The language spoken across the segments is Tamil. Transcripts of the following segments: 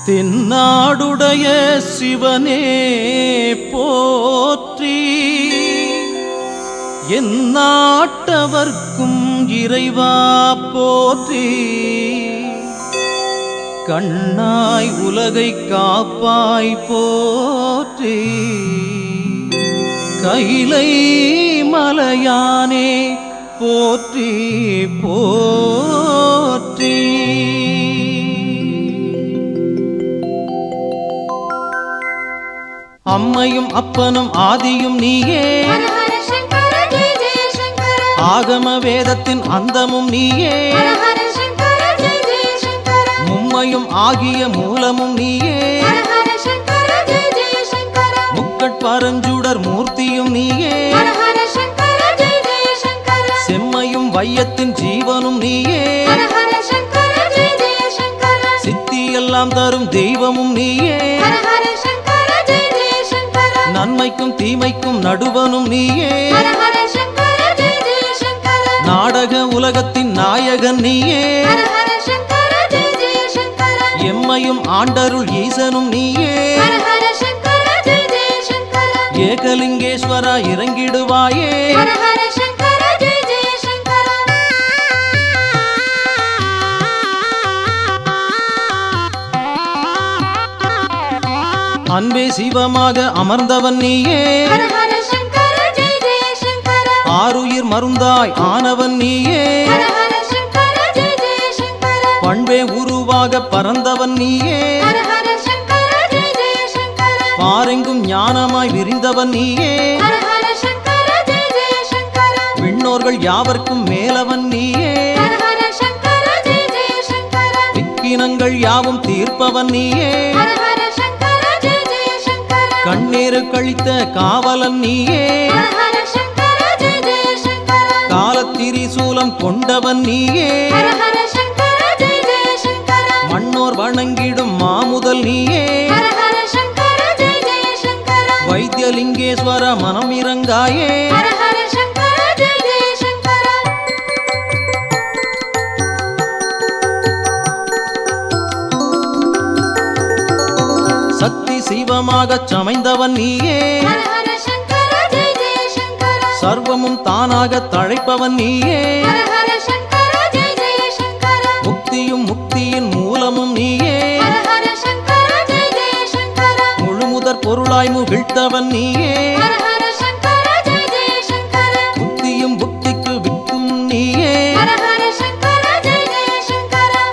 தென்னாடுடைய சிவனே போற்றி, எந்நாட்டவர்க்கும் இறைவா போற்றி. கண்ணாய் உலகை காப்பாய் போற்றி, கைலை மலையானே போற்றி போற்றி. அம்மையும் அப்பனும் ஆதியும் நீயே, ஆகம வேதத்தின் அந்தமும் நீயே, மும்மையும் ஆகிய மூலமும் நீயே, முக்கட்பரஞ்சுடர் மூர்த்தியும் நீயே, செம்மையும் வையத்தின் ஜீவனும் நீயே, சித்தியெல்லாம் தரும் தெய்வமும் நீயே, நன்மைக்கும் தீமைக்கும் நடுவனும் நீயே, நாடக உலகத்தின் நாயகன் நீயே, எம்மையும் ஆண்டருள் ஈசனும் நீயே, ஏகலிங்கேஸ்வரா இறங்கிடுவாயே. அன்பே சிவமாக அமர்ந்தவன் நீயே, ஆருயிர் மருந்தாய் ஆனவன் நீயே, பண்பே உருவாக பறந்தவன் நீயே, பாரெங்கும் ஞானமாய் விரிந்தவன் நீயே, விண்ணோர்கள் யாவர்க்கும் மேலவன் நீயே, விக்கினங்கள் யாவும் தீர்ப்பவன் நீயே, கண்ணீரு கழித்த காவலன் நீயே, காலத்திரிசூலம் கொண்டவன் நீயே, மண்ணோர் வணங்கிடும் மாமுதல் நீயே, வைத்தியலிங்கேஸ்வர மனம் இறங்காயே. சக்தி சிவமாகச் சமைந்தவன் நீயே, சர்வமும் தானாக தழைப்பவன் நீயே, முக்தியும் முக்தியின் மூலமும் நீயே, முழுமுதற் பொருளாய் முகிழ்த்தவன் நீயே, புக்தியும் புக்திக்கு வித்தும் நீயே,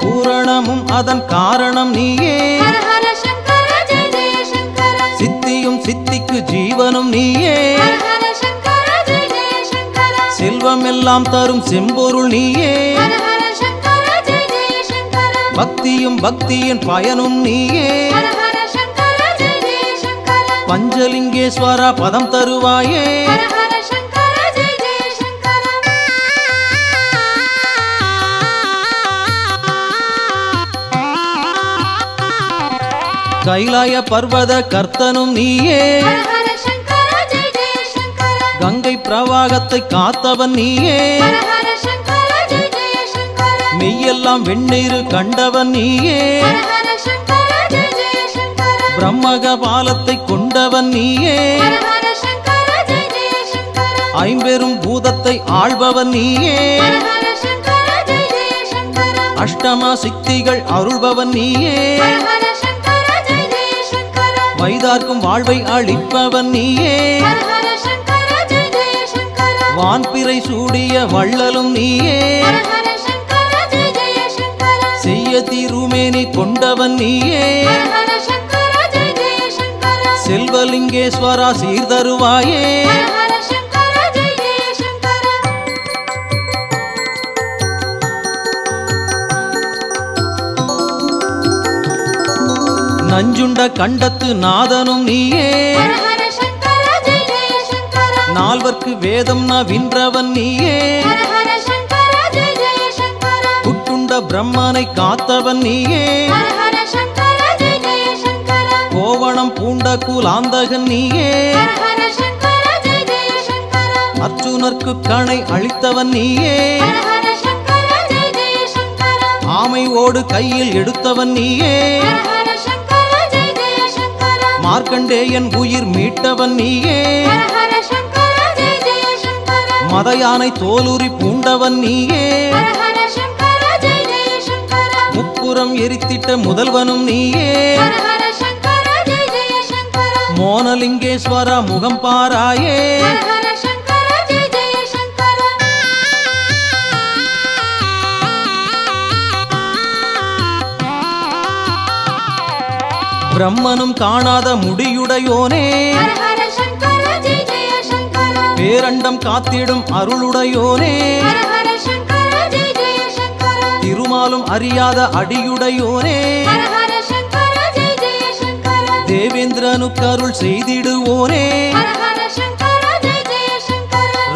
பூரணமும் அதன் காரணம் நீயே, சித்தியும் சித்திக்கு ஜீவனும் நீயே, செல்வம் எல்லாம் தரும் செம்பொருள் நீயே, பக்தியும் பக்தியின் பயனும் நீயே, பஞ்சலிங்கேஸ்வரா பதம் தருவாயே. கைலாய பர்வத கர்த்தனும் நீயே, கங்கை பிரவாகத்தை காத்தவன் நீயே, மெய்யெல்லாம் வெண்ணீரு கண்டவன் நீயே, பிரம்மகபாலத்தை கொண்டவன் நீயே, ஐம்பெரும் பூதத்தை ஆள்பவன் நீயே, அஷ்டமா சித்திகள் அருள்பவன் நீயே, வைதார்க்கும் வாழ்வை அளிப்பவன் நீயே, வான்பிறை சூடிய வள்ளலும் நீயே, செய்ய தீருமேனி கொண்டவன் நீயே, செல்வலிங்கேஸ்வரா சீர்தருவாயே. நஞ்சுண்ட கண்டத்து நாதனும் நீயே, நால்வர்க்கு வேதம் நவின்றவன் நீயே, குட்டுண்ட பிரம்மனை காத்தவன் நீயே, கோவணம் பூண்ட கூலாந்தகன் நீயே, அர்ஜுனர்க்கு கணை அளித்தவன் நீயே, ஆமை ஓடு கையில் எடுத்தவன் நீயே, மார்க்கண்டேயன் உயிர் மீட்டவன் நீயே மதயானை தோலுரி பூண்டவன் நீயே முப்புறம் எரித்திட்ட முதல்வனும் நீயே மோனலிங்கேஸ்வரா முகம் பாராயே பிரம்மனும் காணாத முடியுடையோனே பேரண்டம் காத்திடும் அருளுடையோனே திருமாலும் அறியாத அடியுடையோனே தேவேந்திரனுக்கு அருள் செய்திடுவோனே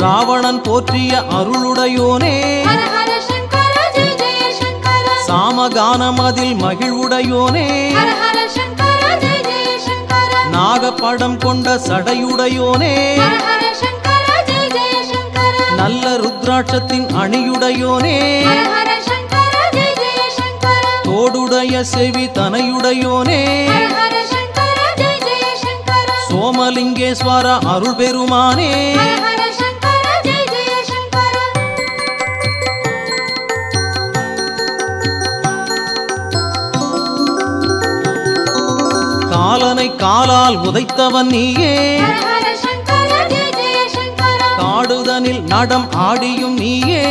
ராவணன் போற்றிய அருளுடையோனே சாமகானமதில் மகிழ்வுடையோனே நாகப்படம் கொண்ட சடையுடையோனே நல்ல ருத்ராட்சத்தின் அணியுடையோனே தோடுடைய செவி தனையுடையோனே சோமலிங்கேஸ்வர அருள் பெருமானே காலனை காலால் உதைத்தவன் நீயே காடுதனில் நடம் ஆடியும் நீயே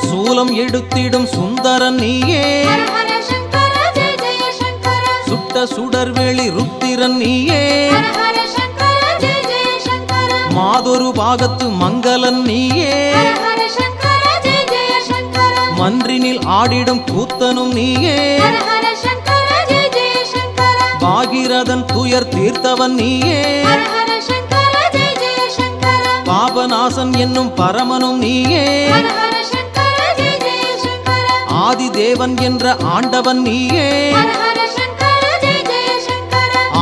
சூலம் எடுத்திடும் சுந்தரன் நீயே சுட்ட சுடர்வெளி ருத்திரன் நீயே மாதொரு பாகத்து மங்களன் நீயே மன்றினில் ஆடிடும் கூத்தனும் நீயே பாகிரதன் துயர் தீர்த்தவன் நீயே பாபநாசன் என்னும் பரமனும் நீயே ஆதிதேவன் என்ற ஆண்டவன் நீயே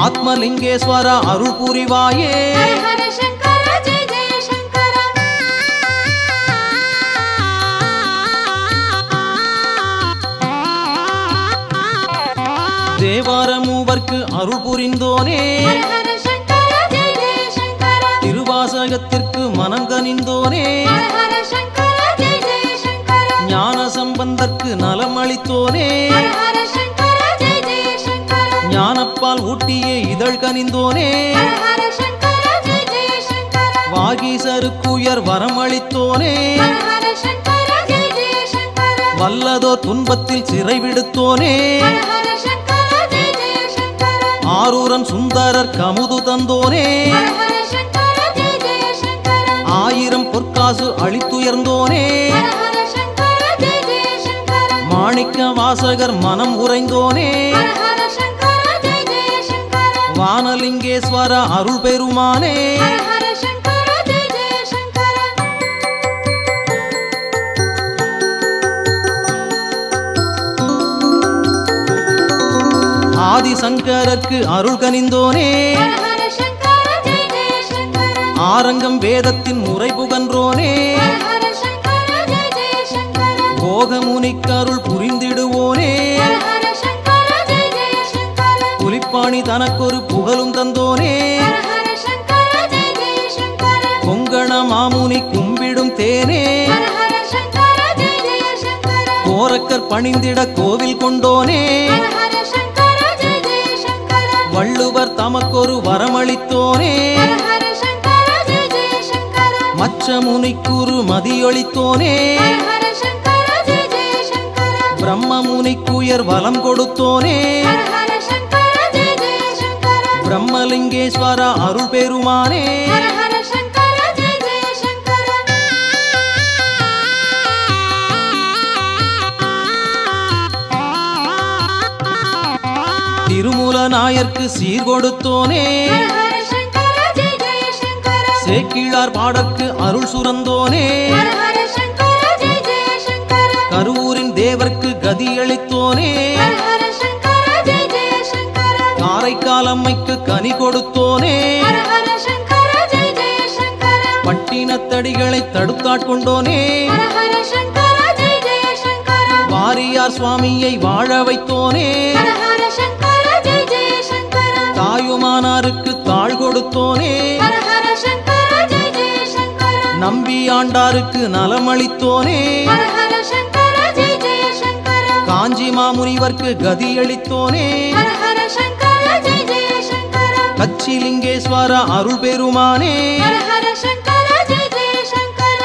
ஆத்மலிங்கேஸ்வர அருள் புரிவாயே தேவாரமூவர்க்கு அருள் புரிந்தோனே திருவாசகத்திற்கு மனம் கனிந்தோனே ஞான சம்பந்தற்கு நலம் அளித்தோனே ஞானப்பால் ஊட்டிய இதழ் கனிந்தோனே வாகீசருக்குயர் வரம் அளித்தோனே வல்லதோ துன்பத்தில் சிறை விடுத்தோனே ஆரூரன் சுந்தரர் கமுது தந்தோனே ஆயிரம் பொற்காசு அளித்துயர்ந்தோனே மாணிக்க வாசகர் மனம் உறைந்தோனே வானலிங்கேஸ்வர அருள் பெருமானே ஆதிசங்கரருக்கு அருள் கனிந்தோனே ஆரங்கம் வேதத்தின் முறை புகன்றோனே போகமுனிக்கு அருள் புரிந்திடுவோனே புலிப்பாணி தனக்கொரு புகழும் தந்தோனே கொங்கண மாமுனி கும்பிடும் தேனே கோரக்கர் பணிந்திட கோவில் கொண்டோனே வள்ளுவர் தமக்கொரு வரமளித்தோனே மச்ச முனிக்குரு மதியொளித்தோனே பிரம்ம முனிக்குயர் வலம் கொடுத்தோனே பிரம்மலிங்கேஸ்வர அருள் பெருமானே திருமூலநாயர்க்கு சீர் கொடுத்தோனே சேக்கிழார் பாடற்கு அருள் சுரந்தோனே கரூரின் தேவர்க்கு கதியளித்தோனே காரைக்கால் அம்மைக்கு கனி கொடுத்தோனே பட்டினத்தடிகளை தடுத்தாட்கொண்டோனே வாரியார் சுவாமியை வாழ வைத்தோனே தாயுமானாருக்கு தாழ் கொடுத்தோனே ஹர ஹர சங்கர ஜெய ஜெய சங்கர நம்பி ஆண்டாருக்கு நலமளித்தோனே ஹர ஹர சங்கர ஜெய ஜெய சங்கர காஞ்சி மாமுனிவர்க்கு கதியளித்தோனே ஹர ஹர சங்கர ஜெய ஜெய சங்கர கச்சிலிங்கேஸ்வர அருள் பெருமானே ஹர ஹர சங்கர ஜெய ஜெய சங்கர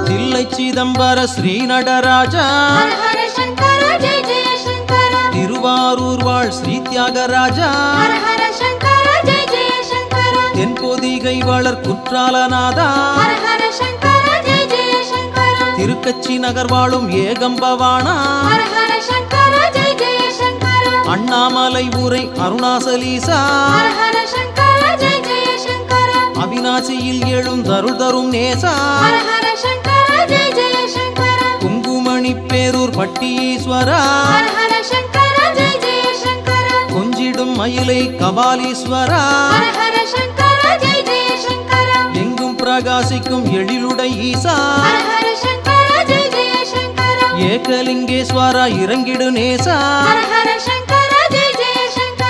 தில்லை சிதம்பர ஸ்ரீ நடராஜா ஹர ஹர சங்கர ஜெய ஜெய சங்கர திருவாரூர் வாழ் ஸ்ரீ தியாகராஜா ஹர ஹர சங்கர ஜெய ஜெய சங்கர தென்பொதிகை வளர் குற்றாலநாதா ஹர ஹர சங்கர ஜெய ஜெய சங்கர திருக்கச்சி நகர் வாழும் ஏகம்பவானா ஹர ஹர சங்கர ஜெய ஜெய சங்கர அண்ணாமலை ஊரை அருணாசலீசா ஹர ஹர சங்கர ஜெய ஜெய சங்கர அவிநாசியில் எழும் தருள் தரும் நேசா ஹர ஹர சங்கர ஜெய ஜெய சங்கர குங்குமணி பேரூர் பட்டீஸ்வரா ஹர ஹர சங்கர ஜெய ஜெய சங்கர கொஞ்சிடும் மயிலை கபாலீஸ்வரா ஹர ஹர சங்கர ஜெய ஜெய சங்கர எங்கும் பிரகாசிக்கும் எழிலுடை ஈசா ஹர ஹர சங்கர ஜெய ஜெய சங்கர ஏகலிங்கேஸ்வரா இறங்கிடு நேசா ஹர ஹர சங்கர ஜெய ஜெய சங்கர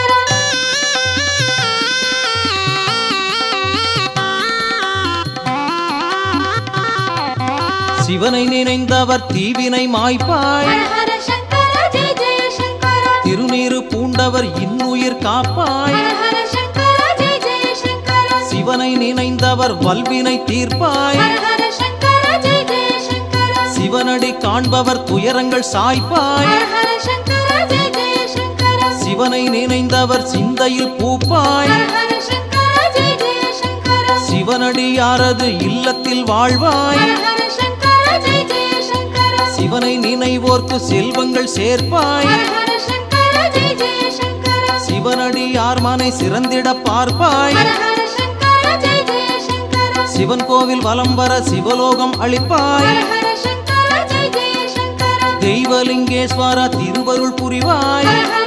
சிவனை நினைந்தவர் தீவினை மாய்ப்பாய் ஹர ஹர சங்கர ஜெய ஜெய சங்கர திருநீறு பூண்டவர் இன்னுயிர் காப்பாய் ஹர ஹர சங்கர ஜெய ஜெய சங்கர சிவனை நினைந்தவர் வல்வினை தீர்ப்பாய் ஹர ஹர சங்கர ஜெய ஜெய சங்கர சிவனடி காண்பவர் துயரங்கள் சாய்ப்பாய் ஹர ஹர சங்கர ஜெய ஜெய சங்கர சிவனை நினைந்தவர் சிந்தையில் பூப்பாய் ஹர ஹர சங்கர ஜெய ஜெய சங்கர சிவனடியாரது இல்லத்தில் வாழ்வாய் ஹர ஹர சங்கர ஜெய ஜெய சங்கர சிவனை நினைவோர்க்கு செல்வங்கள் சேர்ப்பாய் ஹர ஹர சங்கர ஜெய ஜெய சங்கர சிவனடியார் மனை சிறந்திட பார்ப்பாய் ஹர ஹர சங்கர ஜெய ஜெய சங்கர சிவன் கோவில் வலம் வர சிவலோகம் அளிப்பாய் ஹர ஹர சங்கர ஜெய ஜெய சங்கர தெய்வலிங்கேஸ்வரா திருவருள் புரிவாய் ஹர ஹர